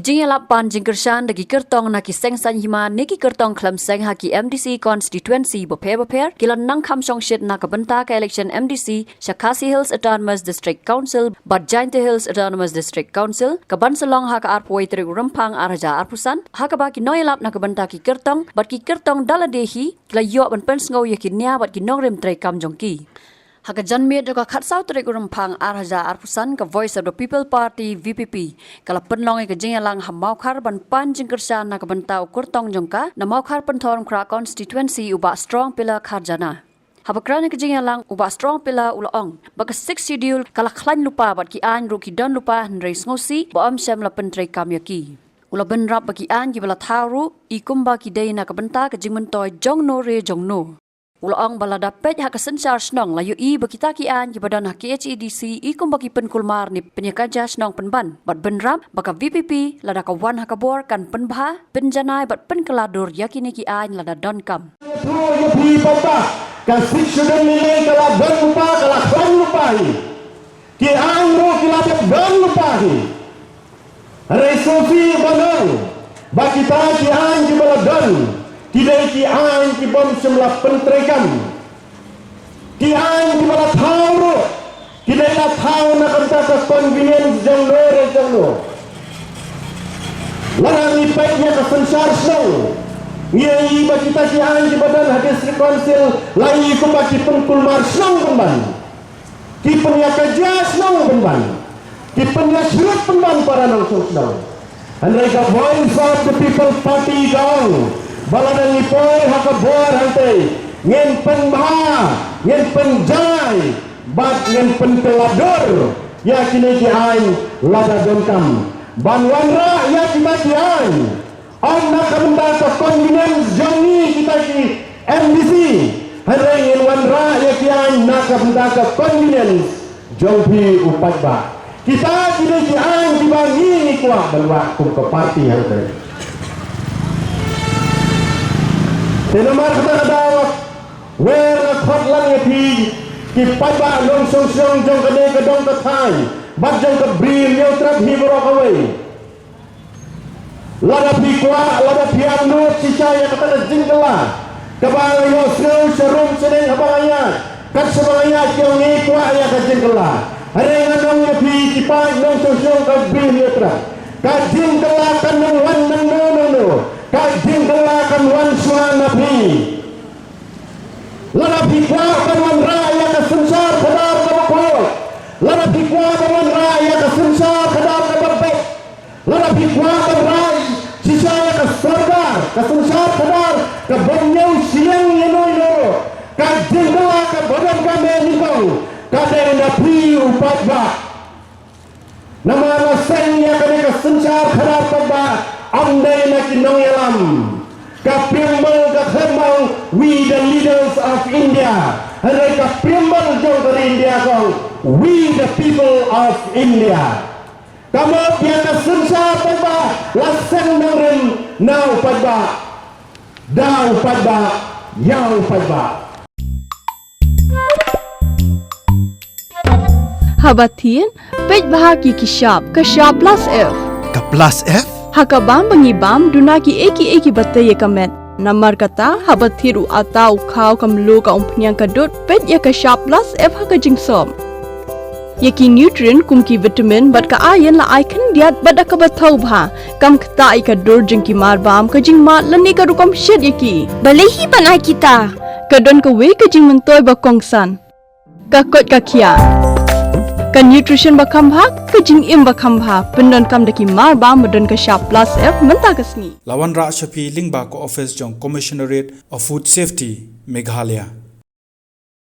kijing lapan jingkershan dagi kertong naki sengsan hima niki kertong klam seng haki MDC constituency boper kilan nang kham song shit na kabenta ka election MDC Shakasi Hills Autonomous District Council Badjainte Hills Autonomous District Council kaban selong haka arpoi tri rempang araja arpusan haka ba ki noyelap na kabenta ki kertong bat ki kertong daladehi la yo ban pensngau yakinya bat ki nongrem tre kam jongki Haka janmit juga khatsau terik rempang arhaja arpusan ke Voice of the People Party VPP kala penlongi ke jengalang hamaukar ban pan jingkersan na kabenta ukur tong jongka na maukar pentorm kra constituency uba strong pillar kharjana habakran ke jengalang uba strong pillar ulaong baka 6 schedule kala khlan lupa bat ki an ru ki don lupa nrei ngosi ba am sham la pentrei kamyaki ula benrap baki an ki bala tharu ikumba ki dei na kabenta ke jingmentoy jongno re jongno Ulang balada pej hak sensar snong layu i bakita ki an ki badan hak HEDC i kum baki penkulmar ni penyakaja snong penban bat benrap baka VPP lada kawan hak bor kan penbha penjanai bat penkeladur yakini ki an lada donkam Yo pi papa ka sikshudan nilai kala ban lupa kala klan lupa hi ki an ro kila ban lupa hi resofi banang bakita ki an ki baladan Tidak ki an ki bom semla pentrekan ki an ki bala thauro tidak la thau na kanta ka convenience jang lo larang ni paitnya ka sensar snow ngi ba kita ki an ki badan hadis council lai ko ba ki pengkul mar snow pemban ki penya kerja snow pemban ki penya surut pemban para nang snow andai ka Voice of the People Party gong Baladang ipoi haka buar hantai ngen penbha ngen penjai bat ngen pentelador ya kini ki ain lada donkam banwan ra ya kita ki ain on na kabenda ka convenience jongi kita ki MDC hari ngen wan ra ya ki ain na kabenda ka convenience jongpi upat ba kita kini ki ain dibangi ni kuah balwa kum ke parti hantai Tenamar kata kadawak, wera khot lang yapi, kipaba long song song jong kade kadong kathai, bat jong kabril yaw trap hiborok away. Lada pikwa, lada pianut sisaya kata na jingkala, kabang yaw snow serum seneng habangaya, kat sebangaya kiyong ikwa ya ka jingkala. Hari ngadong yapi kipay long song song kabril yaw trap, ka jingkala kanong wan nang no. Kajing gelakan wan suana pi lada pikwa kawan raya ka sensar kadar ka bakol lada pikwa kawan raya ka sensar kadar ka babek lada pikwa kawan raya sisaya ka sorgar ka sensar kadar ka banyau siang yenoy kajing gelakan badan kami nikong kadar na pi upat ba nama naseng ya ka sensar kadar ka ba Andai nak kinong yalam, kaprimbal kakhembang we the leaders of India. Hari kaprimbal jong dari India kong we the people of India. Kamu biasa sensar pada laseng nangren now pada dau pada yau pada. Habatin pej bahagi kishap plus F. Ka plus F? Hakabam bangibam dunaki eki batay kamet namar kata habathiru atau khau kamlu ka umpnyang kadut pet ya ka sharp plus F haka jingsom yaki nutrient kumki vitamin bat ka iron la icon diat bada ka bathau bha kam kta ka dur jingki marbam ka jingma lani ka rukom shed yaki balehi bana kita kadon ka we ka jing mentoy ba kongsan ka kot ka kia Kan nutrition bakam bhag, kajing im bakam bha, pendon kam daki mar ba medon ka sharp plus F menta kasni. Lawan Ra Shafi Lingba ko office jong Commissionerate of Food Safety Meghalaya.